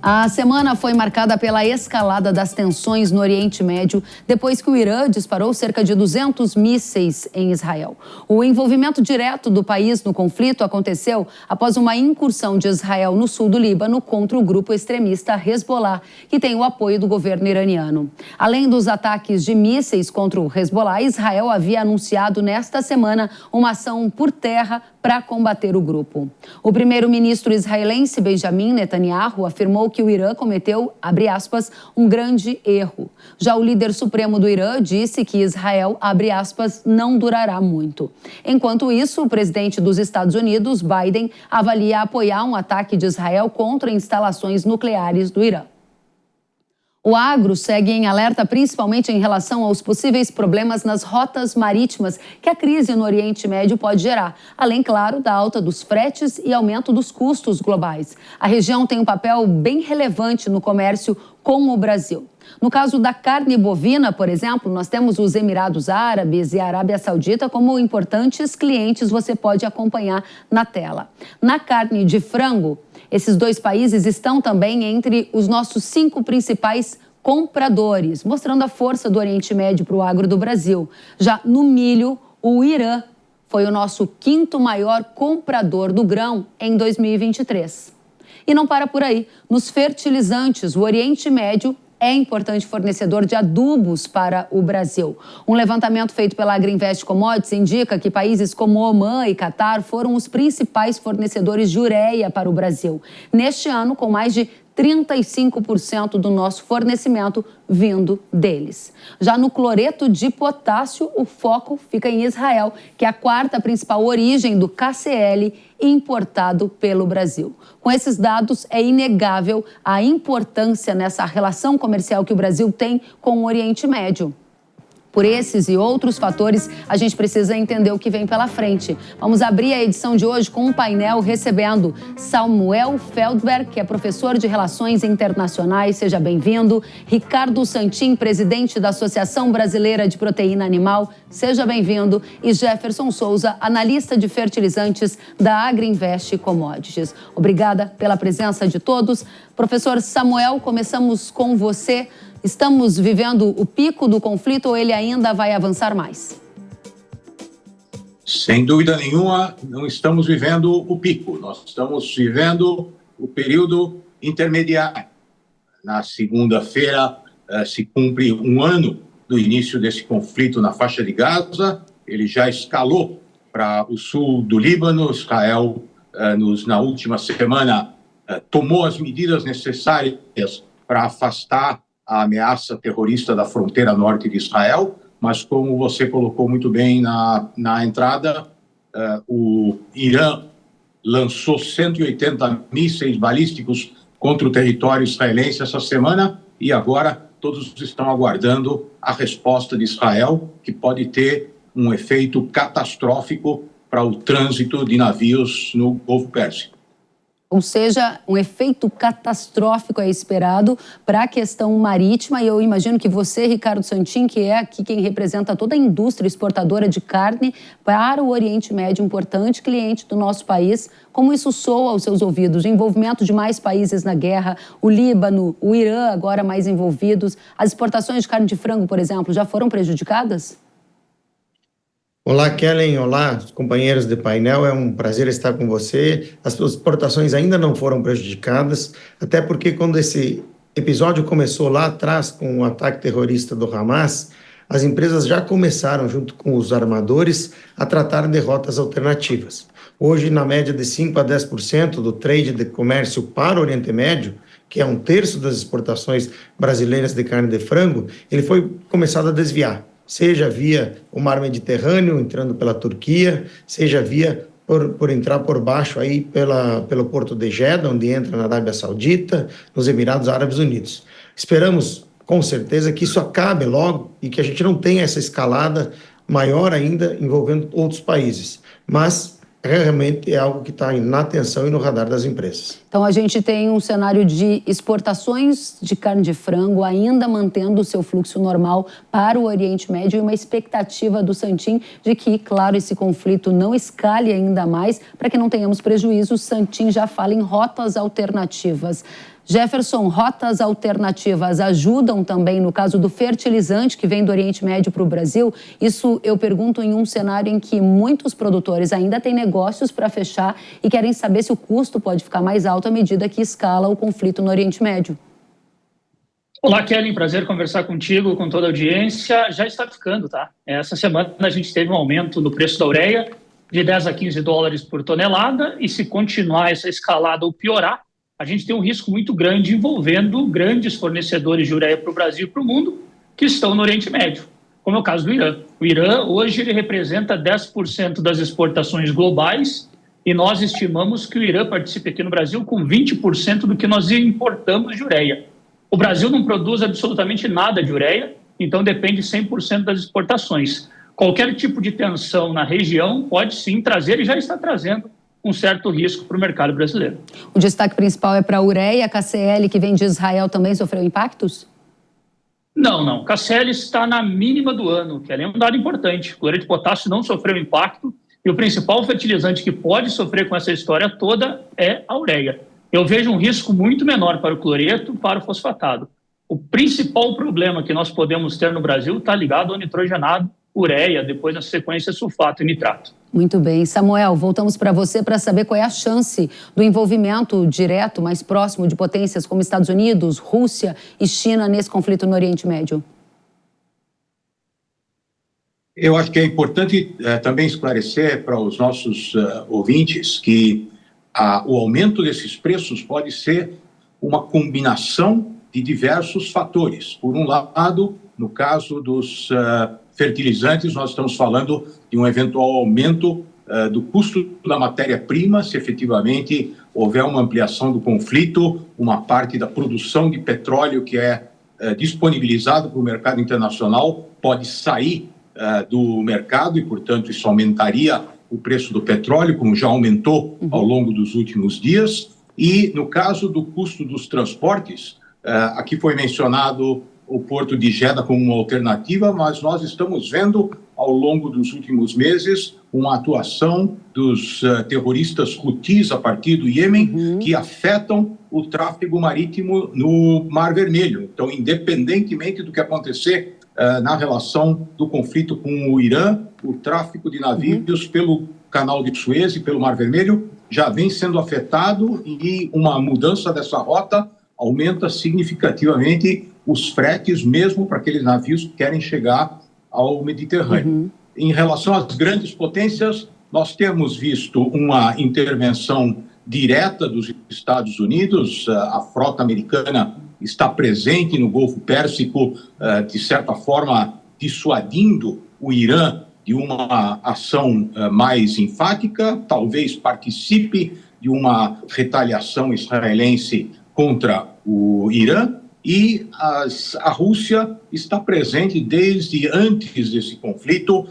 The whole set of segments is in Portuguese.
A semana foi marcada pela escalada das tensões no Oriente Médio, depois que o Irã disparou cerca de 200 mísseis em Israel. O envolvimento direto do país no conflito aconteceu após uma incursão de Israel no sul do Líbano contra o grupo extremista Hezbollah, que tem o apoio do governo iraniano. Além dos ataques de mísseis contra o Hezbollah, Israel havia anunciado nesta semana uma ação por terra para combater o grupo. O primeiro-ministro israelense Benjamin Netanyahu afirmou que o Irã cometeu, abre aspas, um grande erro. Já o líder supremo do Irã disse que Israel, abre aspas, não durará muito. Enquanto isso, o presidente dos Estados Unidos, Biden, avalia apoiar um ataque de Israel contra instalações nucleares do Irã. O agro segue em alerta principalmente em relação aos possíveis problemas nas rotas marítimas que a crise no Oriente Médio pode gerar, além, claro, da alta dos fretes e aumento dos custos globais. A região tem um papel bem relevante no comércio com o Brasil. No caso da carne bovina, por exemplo, nós temos os Emirados Árabes e a Arábia Saudita como importantes clientes, você pode acompanhar na tela. Na carne de frango, esses dois países estão também entre os nossos 5 principais compradores, mostrando a força do Oriente Médio para o agro do Brasil. Já no milho, o Irã foi o nosso 5º maior comprador do grão em 2023. E não para por aí. Nos fertilizantes, o Oriente Médio é importante fornecedor de adubos para o Brasil. Um levantamento feito pela Agrinvest Commodities indica que países como Omã e Catar foram os principais fornecedores de ureia para o Brasil. Neste ano, com mais de 35% do nosso fornecimento vindo deles. Já no cloreto de potássio, o foco fica em Israel, que é a 4ª principal origem do KCl importado pelo Brasil. Com esses dados, é inegável a importância nessa relação comercial que o Brasil tem com o Oriente Médio. Por esses e outros fatores, a gente precisa entender o que vem pela frente. Vamos abrir a edição de hoje com um painel recebendo Samuel Feldberg, que é professor de Relações Internacionais, seja bem-vindo. Ricardo Santin, presidente da Associação Brasileira de Proteína Animal, seja bem-vindo. E Jefferson Souza, analista de fertilizantes da Agrinvest Commodities. Obrigada pela presença de todos. Professor Samuel, começamos com você. Estamos vivendo o pico do conflito ou ele ainda vai avançar mais? Sem dúvida nenhuma, não estamos vivendo o pico. Nós estamos vivendo o período intermediário. Na segunda-feira se cumpre um ano do início desse conflito na faixa de Gaza. Ele já escalou para o sul do Líbano. Israel, na última semana, tomou as medidas necessárias para afastar a ameaça terrorista da fronteira norte de Israel, mas como você colocou muito bem na entrada, o Irã lançou 180 mísseis balísticos contra o território israelense essa semana e agora todos estão aguardando a resposta de Israel, que pode ter um efeito catastrófico para o trânsito de navios no Golfo Pérsico. Ou seja, um efeito catastrófico é esperado para a questão marítima. E eu imagino que você, Ricardo Santin, que é aqui quem representa toda a indústria exportadora de carne para o Oriente Médio, importante cliente do nosso país, como isso soa aos seus ouvidos? O envolvimento de mais países na guerra, o Líbano, o Irã agora mais envolvidos. As exportações de carne de frango, por exemplo, já foram prejudicadas? Olá, Kellen. Olá, companheiros de painel. É um prazer estar com você. As exportações ainda não foram prejudicadas, até porque quando esse episódio começou lá atrás com o ataque terrorista do Hamas, as empresas já começaram, junto com os armadores, a tratar de rotas alternativas. Hoje, na média de 5 a 10% do trade de comércio para o Oriente Médio, que é 1/3 das exportações brasileiras de carne de frango, ele foi começado a desviar. Seja via o mar Mediterrâneo, entrando pela Turquia, seja via por entrar por baixo aí pelo Porto de Jeddah, onde entra na Arábia Saudita, nos Emirados Árabes Unidos. Esperamos, com certeza, que isso acabe logo e que a gente não tenha essa escalada maior ainda envolvendo outros países. Mas realmente é algo que está na atenção e no radar das empresas. Então a gente tem um cenário de exportações de carne de frango ainda mantendo o seu fluxo normal para o Oriente Médio e uma expectativa do Santin de que, claro, esse conflito não escale ainda mais para que não tenhamos prejuízo. O Santin já fala em rotas alternativas. Jefferson, rotas alternativas ajudam também no caso do fertilizante que vem do Oriente Médio para o Brasil? Isso eu pergunto em um cenário em que muitos produtores ainda têm negócios para fechar e querem saber se o custo pode ficar mais alto à medida que escala o conflito no Oriente Médio. Olá, Kelly, prazer conversar contigo, com toda a audiência. Já está ficando, tá? Essa semana a gente teve um aumento no preço da ureia de 10 a 15 dólares por tonelada e se continuar essa escalada ou piorar, a gente tem um risco muito grande envolvendo grandes fornecedores de ureia para o Brasil e para o mundo que estão no Oriente Médio, como é o caso do Irã. O Irã, hoje, ele representa 10% das exportações globais e nós estimamos que o Irã participe aqui no Brasil com 20% do que nós importamos de ureia. O Brasil não produz absolutamente nada de ureia, então depende 100% das exportações. Qualquer tipo de tensão na região pode sim trazer e já está trazendo um certo risco para o mercado brasileiro. O destaque principal é para a ureia. A KCl, que vem de Israel, também sofreu impactos? Não. KCl está na mínima do ano, que é um dado importante. O cloreto de potássio não sofreu impacto e o principal fertilizante que pode sofrer com essa história toda é a ureia. Eu vejo um risco muito menor para o cloreto, para o fosfatado. O principal problema que nós podemos ter no Brasil está ligado ao nitrogenado, ureia, depois na sequência sulfato e nitrato. Muito bem. Samuel, voltamos para você para saber qual é a chance do envolvimento direto, mais próximo de potências como Estados Unidos, Rússia e China nesse conflito no Oriente Médio. Eu acho que é importante também esclarecer para os nossos ouvintes que o aumento desses preços pode ser uma combinação de diversos fatores. Por um lado, no caso dos fertilizantes, nós estamos falando de um eventual aumento do custo da matéria-prima, se efetivamente houver uma ampliação do conflito, uma parte da produção de petróleo que é disponibilizado para o mercado internacional pode sair do mercado e, portanto, isso aumentaria o preço do petróleo, como já aumentou ao longo dos últimos dias. E, no caso do custo dos transportes, aqui foi mencionado o Porto de Jeddah como uma alternativa, mas nós estamos vendo, ao longo dos últimos meses, uma atuação dos terroristas Houthis a partir do Iêmen, que afetam o tráfego marítimo no Mar Vermelho. Então, independentemente do que acontecer na relação do conflito com o Irã, o tráfico de navios pelo Canal de Suez e pelo Mar Vermelho já vem sendo afetado e uma mudança dessa rota aumenta significativamente os fretes, mesmo para aqueles navios que querem chegar ao Mediterrâneo. Em relação às grandes potências, nós temos visto uma intervenção direta dos Estados Unidos, a frota americana está presente no Golfo Pérsico, de certa forma dissuadindo o Irã de uma ação mais enfática, talvez participe de uma retaliação israelense contra o Irã, e a Rússia está presente desde antes desse conflito,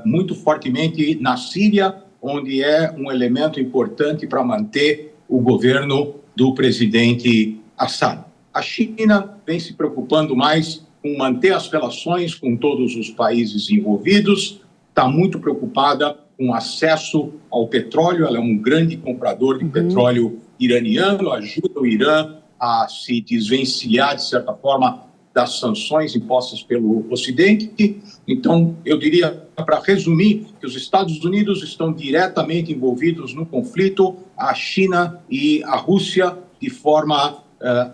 muito fortemente na Síria, onde é um elemento importante para manter o governo do presidente Assad. A China vem se preocupando mais com manter as relações com todos os países envolvidos, está muito preocupada com acesso ao petróleo, ela é um grande comprador de petróleo iraniano, ajuda o Irã a se desvencilhar, de certa forma, das sanções impostas pelo Ocidente. Então, eu diria, para resumir, que os Estados Unidos estão diretamente envolvidos no conflito, a China e a Rússia de forma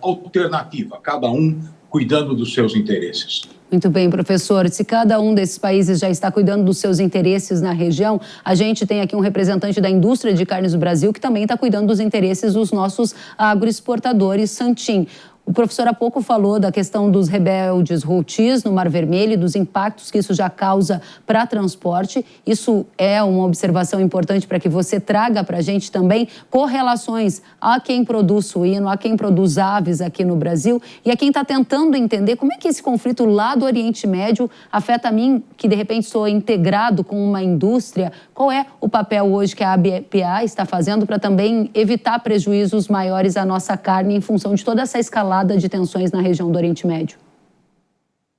alternativa, cada um cuidando dos seus interesses. Muito bem, professor. Se cada um desses países já está cuidando dos seus interesses na região, a gente tem aqui um representante da indústria de carnes do Brasil que também está cuidando dos interesses dos nossos agroexportadores Santin. O professor há pouco falou da questão dos rebeldes Houthis no Mar Vermelho e dos impactos que isso já causa para transporte. Isso é uma observação importante para que você traga para a gente também correlações a quem produz suíno, a quem produz aves aqui no Brasil e a quem está tentando entender como é que esse conflito lá do Oriente Médio afeta a mim, que de repente sou integrado com uma indústria. Qual é o papel hoje que a ABPA está fazendo para também evitar prejuízos maiores à nossa carne em função de toda essa escalada de tensões na região do Oriente Médio?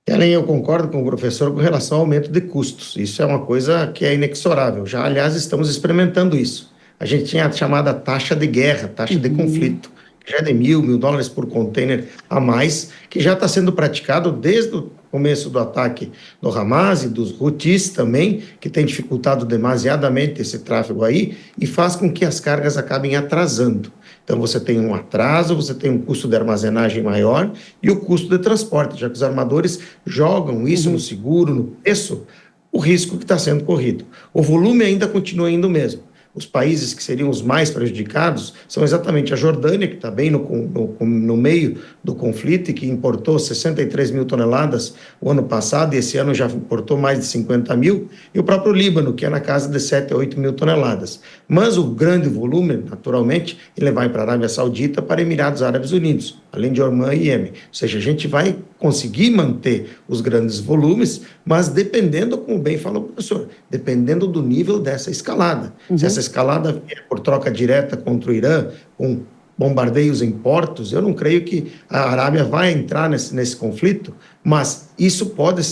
Ellen, eu concordo com o professor com relação ao aumento de custos. Isso é uma coisa que é inexorável. Já, aliás, estamos experimentando isso. A gente tinha a chamada taxa de guerra, taxa de conflito. já é de $1.000 por container a mais, que já está sendo praticado desde o começo do ataque do Hamas e dos Houthis também, que tem dificultado demasiadamente esse tráfego aí e faz com que as cargas acabem atrasando. Então, você tem um atraso, você tem um custo de armazenagem maior e o custo de transporte, já que os armadores jogam isso no seguro, no preço, o risco que está sendo corrido. O volume ainda continua indo mesmo. Os países que seriam os mais prejudicados são exatamente a Jordânia, que está bem no meio do conflito e que importou 63 mil toneladas o ano passado e esse ano já importou mais de 50 mil, e o próprio Líbano, que é na casa de 7 a 8 mil toneladas. Mas o grande volume, naturalmente, ele vai para a Arábia Saudita, para Emirados Árabes Unidos, além de Omã e Iêmen. Ou seja, a gente vai conseguir manter os grandes volumes, mas dependendo, como bem falou o professor, dependendo do nível dessa escalada. Se essa escalada vier por troca direta contra o Irã, com bombardeios em portos, eu não creio que a Arábia vai entrar nesse conflito, mas isso pode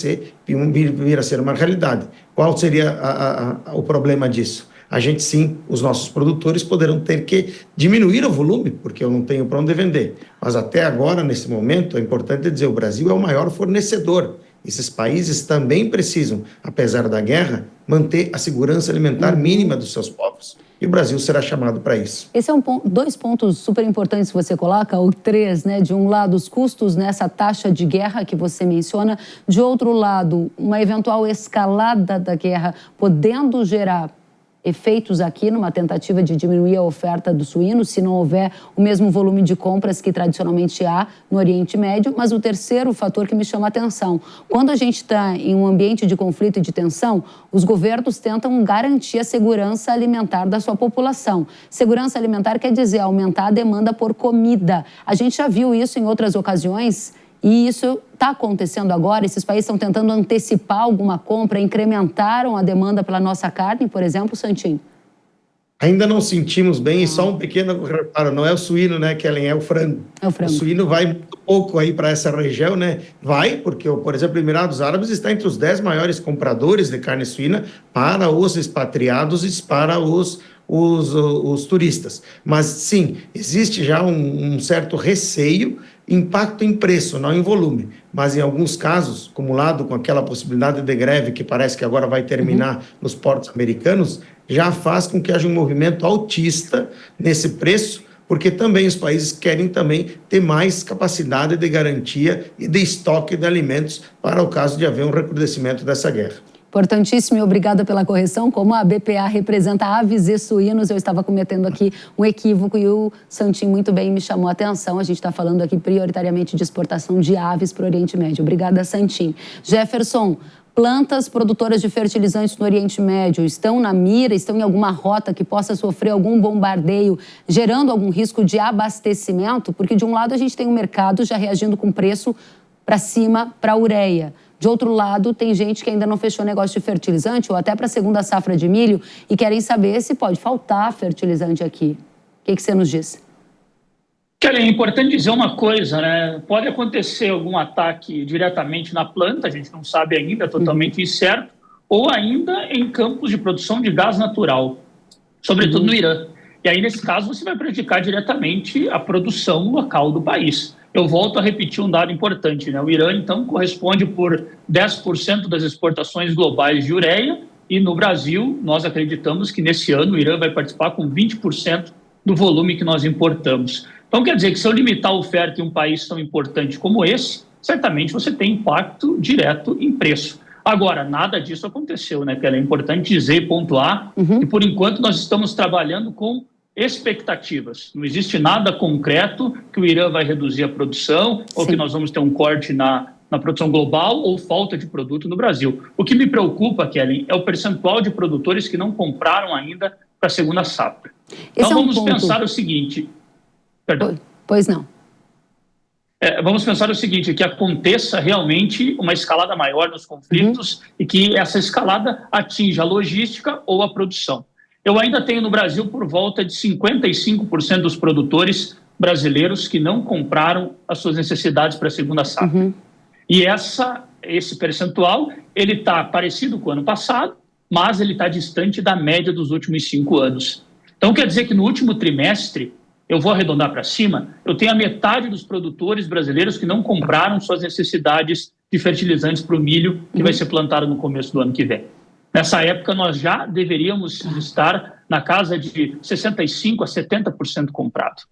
vir a ser uma realidade. Qual seria o problema disso? A gente sim, os nossos produtores poderão ter que diminuir o volume, porque eu não tenho para onde vender. Mas até agora, nesse momento, é importante dizer, o Brasil é o maior fornecedor. Esses países também precisam, apesar da guerra, manter a segurança alimentar mínima dos seus povos. E o Brasil será chamado para isso. Esse é dois pontos super importantes que você coloca, ou três, né? De um lado, os custos nessa taxa de guerra que você menciona. De outro lado, uma eventual escalada da guerra podendo gerar efeitos aqui numa tentativa de diminuir a oferta do suíno, se não houver o mesmo volume de compras que tradicionalmente há no Oriente Médio. Mas o terceiro fator que me chama a atenção, quando a gente está em um ambiente de conflito e de tensão, os governos tentam garantir a segurança alimentar da sua população. Segurança alimentar quer dizer aumentar a demanda por comida. A gente já viu isso em outras ocasiões. E isso está acontecendo agora, esses países estão tentando antecipar alguma compra, incrementaram a demanda pela nossa carne, por exemplo, Santinho? Ainda não sentimos bem, e só um pequeno reparo, não é o suíno, né, Kellen, é o frango. É o frango. O suíno vai muito pouco aí para essa região, né? Vai, porque, por exemplo, o Emirados Árabes está entre os 10 maiores compradores de carne suína para os expatriados e para os turistas. Mas, sim, existe já um certo receio, impacto em preço, não em volume, mas em alguns casos, acumulado com aquela possibilidade de greve que parece que agora vai terminar nos portos americanos, já faz com que haja um movimento altista nesse preço, porque também os países querem também ter mais capacidade de garantia e de estoque de alimentos para o caso de haver um recrudescimento dessa guerra. Importantíssimo e obrigada pela correção. Como a BPA representa aves e suínos, eu estava cometendo aqui um equívoco e o Santinho muito bem me chamou a atenção. A gente está falando aqui prioritariamente de exportação de aves para o Oriente Médio. Obrigada, Santinho. Jefferson, plantas produtoras de fertilizantes no Oriente Médio estão na mira, estão em alguma rota que possa sofrer algum bombardeio, gerando algum risco de abastecimento? Porque de um lado a gente tem um mercado já reagindo com preço para cima para a ureia. De outro lado, tem gente que ainda não fechou negócio de fertilizante ou até para a segunda safra de milho e querem saber se pode faltar fertilizante aqui. O que você nos diz? Kelly, é importante dizer uma coisa, né? Pode acontecer algum ataque diretamente na planta, a gente não sabe ainda, é totalmente incerto, ou ainda em campos de produção de gás natural, sobretudo no Irã. E aí, nesse caso, você vai prejudicar diretamente a produção local do país. Eu volto a repetir um dado importante, né? O Irã, então, corresponde por 10% das exportações globais de ureia e no Brasil, nós acreditamos que nesse ano o Irã vai participar com 20% do volume que nós importamos. Então, quer dizer que se eu limitar a oferta em um país tão importante como esse, certamente você tem impacto direto em preço. Agora, nada disso aconteceu, né, Kelly? É importante dizer e pontuar que, por enquanto, nós estamos trabalhando com expectativas. Não existe nada concreto que o Irã vai reduzir a produção ou que nós vamos ter um corte na produção global ou falta de produto no Brasil. O que me preocupa, Kelly, é o percentual de produtores que não compraram ainda para a segunda safra. Então, vamos pensar o seguinte... Perdão. Pois não. Vamos pensar o seguinte, que aconteça realmente uma escalada maior nos conflitos e que essa escalada atinja a logística ou a produção. Eu ainda tenho no Brasil por volta de 55% dos produtores brasileiros que não compraram as suas necessidades para a segunda safra. E esse percentual, ele está parecido com o ano passado, mas ele está distante da média dos últimos 5 anos. Então, quer dizer que no último trimestre, eu vou arredondar para cima, eu tenho a metade dos produtores brasileiros que não compraram suas necessidades de fertilizantes para o milho que vai ser plantado no começo do ano que vem. Nessa época, nós já deveríamos estar na casa de 65% a 70% comprado.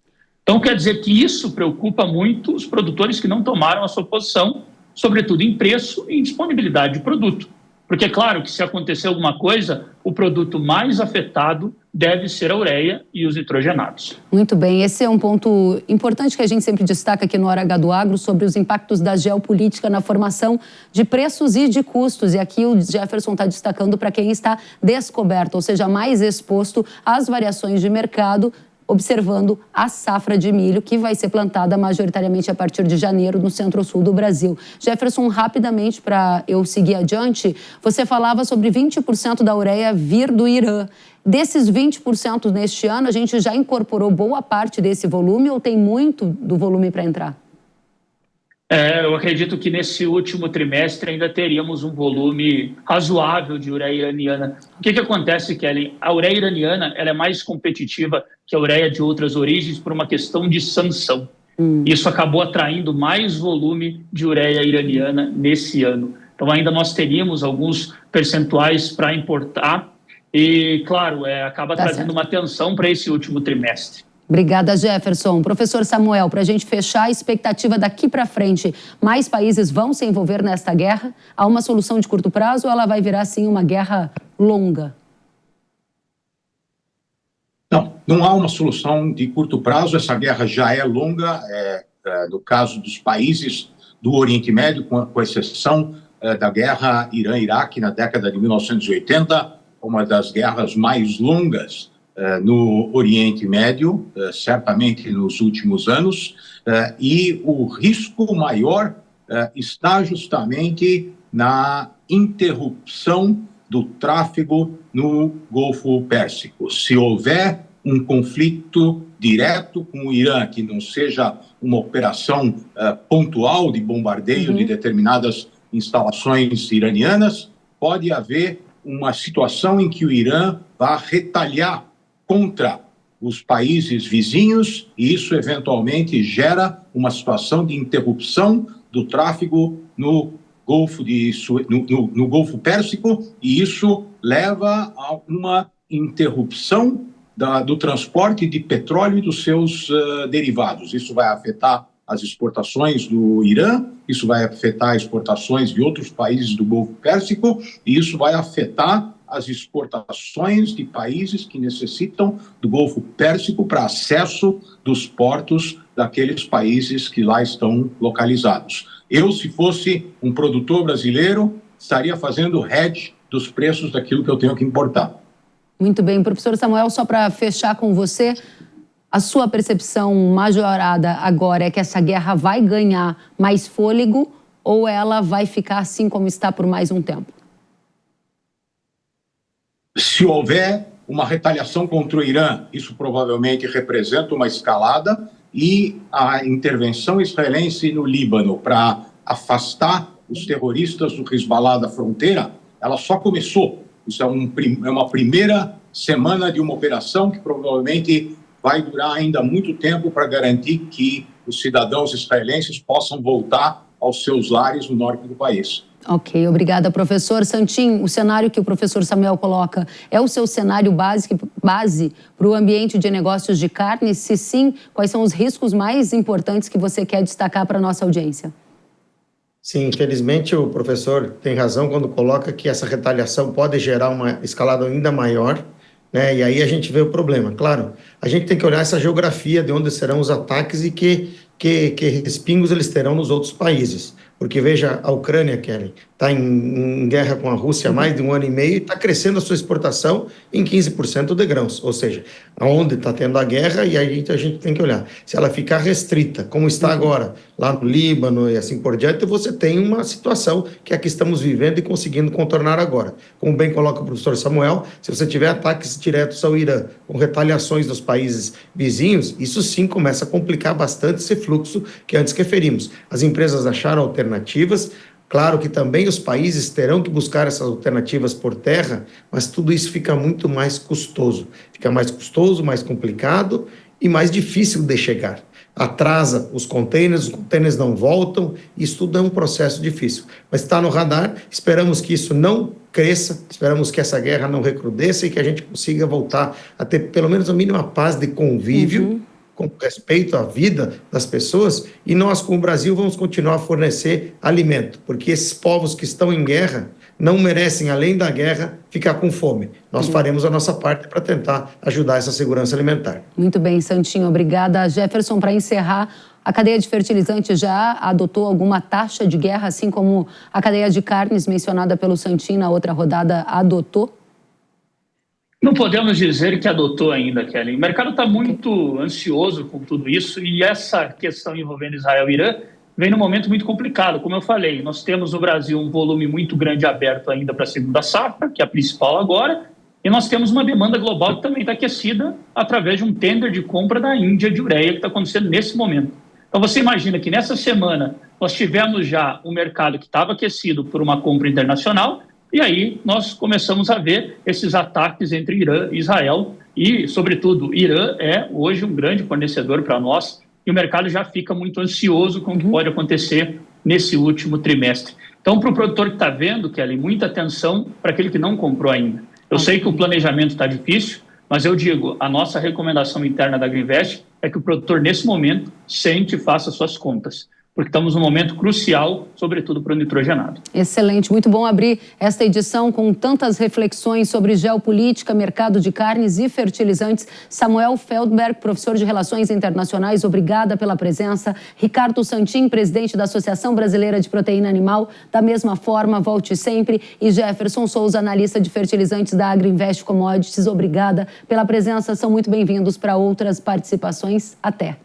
Então, quer dizer que isso preocupa muito os produtores que não tomaram a sua posição, sobretudo em preço e em disponibilidade de produto. Porque, claro, que se acontecer alguma coisa, o produto mais afetado deve ser a ureia e os nitrogenados. Muito bem, esse é um ponto importante que a gente sempre destaca aqui no Hora H do Agro sobre os impactos da geopolítica na formação de preços e de custos. E aqui o Jefferson está destacando para quem está descoberto, ou seja, mais exposto às variações de mercado, observando a safra de milho que vai ser plantada majoritariamente a partir de janeiro no centro-sul do Brasil. Jefferson, rapidamente, para eu seguir adiante, você falava sobre 20% da ureia vir do Irã. Desses 20% neste ano, a gente já incorporou boa parte desse volume ou tem muito do volume para entrar? Eu acredito que nesse último trimestre ainda teríamos um volume razoável de ureia iraniana. O que acontece, Kelly? A ureia iraniana ela é mais competitiva que a ureia de outras origens por uma questão de sanção. Isso acabou atraindo mais volume de ureia iraniana nesse ano. Então ainda nós teríamos alguns percentuais para importar e, claro, acaba trazendo uma tensão para esse último trimestre. Obrigada, Jefferson. Professor Samuel, para a gente fechar a expectativa daqui para frente, mais países vão se envolver nesta guerra? Há uma solução de curto prazo ou ela vai virar, sim, uma guerra longa? Não há uma solução de curto prazo. Essa guerra já é longa, no caso dos países do Oriente Médio, com exceção da guerra Irã-Iraque na década de 1980, uma das guerras mais longas no Oriente Médio, certamente nos últimos anos, e o risco maior está justamente na interrupção do tráfego no Golfo Pérsico. Se houver um conflito direto com o Irã, que não seja uma operação pontual de bombardeio de determinadas instalações iranianas, pode haver uma situação em que o Irã vá retalhar contra os países vizinhos e isso eventualmente gera uma situação de interrupção do tráfego no Golfo Pérsico e isso leva a uma interrupção do transporte de petróleo e dos seus derivados. Isso vai afetar as exportações do Irã, isso vai afetar exportações de outros países do Golfo Pérsico e isso vai afetar as exportações de países que necessitam do Golfo Pérsico para acesso dos portos daqueles países que lá estão localizados. Eu, se fosse um produtor brasileiro, estaria fazendo hedge dos preços daquilo que eu tenho que importar. Muito bem. Professor Samuel, só para fechar com você, a sua percepção majorada agora é que essa guerra vai ganhar mais fôlego ou ela vai ficar assim como está por mais um tempo? Se houver uma retaliação contra o Irã, isso provavelmente representa uma escalada e a intervenção israelense no Líbano para afastar os terroristas do Hezbollah da fronteira, ela só começou. Isso é uma primeira semana de uma operação que provavelmente vai durar ainda muito tempo para garantir que os cidadãos israelenses possam voltar aos seus lares no norte do país. Ok, obrigada, professor. Santim, o cenário que o professor Samuel coloca é o seu cenário base para o ambiente de negócios de carne? Se sim, quais são os riscos mais importantes que você quer destacar para a nossa audiência? Sim, infelizmente o professor tem razão quando coloca que essa retaliação pode gerar uma escalada ainda maior, né? E aí a gente vê o problema. Claro, a gente tem que olhar essa geografia de onde serão os ataques e que respingos eles terão nos outros países. Porque, veja, a Ucrânia, Kelly, está em guerra com a Rússia há mais de 1 ano e meio e está crescendo a sua exportação em 15% de grãos. Ou seja, aonde está tendo a guerra, e aí a gente tem que olhar. Se ela ficar restrita, como está agora, lá no Líbano e assim por diante, você tem uma situação que é a que estamos vivendo e conseguindo contornar agora. Como bem coloca o professor Samuel, se você tiver ataques diretos ao Irã, com retaliações dos países vizinhos, isso sim começa a complicar bastante esse fluxo que antes referimos. As empresas acharam alternativas. Claro que também os países terão que buscar essas alternativas por terra, mas tudo isso fica muito mais custoso. Fica mais custoso, mais complicado e mais difícil de chegar. Atrasa os containers não voltam, isso tudo é um processo difícil. Mas está no radar, esperamos que isso não cresça, esperamos que essa guerra não recrudesça e que a gente consiga voltar a ter pelo menos a mínima paz de convívio, com respeito à vida das pessoas, e nós, com o Brasil, vamos continuar a fornecer alimento, porque esses povos que estão em guerra não merecem, além da guerra, ficar com fome. Nós faremos a nossa parte para tentar ajudar essa segurança alimentar. Muito bem, Santinho. Obrigada. Jefferson, para encerrar, a cadeia de fertilizantes já adotou alguma taxa de guerra, assim como a cadeia de carnes mencionada pelo Santinho na outra rodada adotou? Não podemos dizer que adotou ainda, Kelly. O mercado está muito ansioso com tudo isso e essa questão envolvendo Israel e Irã vem num momento muito complicado. Como eu falei, nós temos no Brasil um volume muito grande aberto ainda para a segunda safra, que é a principal agora, e nós temos uma demanda global que também está aquecida através de um tender de compra da Índia de ureia que está acontecendo nesse momento. Então você imagina que nessa semana nós tivemos já um mercado que estava aquecido por uma compra internacional, e aí nós começamos a ver esses ataques entre Irã e Israel e, sobretudo, Irã é hoje um grande fornecedor para nós e o mercado já fica muito ansioso com o que pode acontecer nesse último trimestre. Então, para o produtor que está vendo, Kelly, muita atenção para aquele que não comprou ainda. Eu sei que o planejamento está difícil, mas eu digo, a nossa recomendação interna da Agriinvest é que o produtor, nesse momento, sente e faça suas contas, porque estamos num momento crucial, sobretudo para o nitrogenado. Excelente, muito bom abrir esta edição com tantas reflexões sobre geopolítica, mercado de carnes e fertilizantes. Samuel Feldberg, professor de Relações Internacionais, obrigada pela presença. Ricardo Santin, presidente da Associação Brasileira de Proteína Animal, da mesma forma, volte sempre. E Jefferson Souza, analista de fertilizantes da Agriinvest Commodities, obrigada pela presença. São muito bem-vindos para outras participações. Até!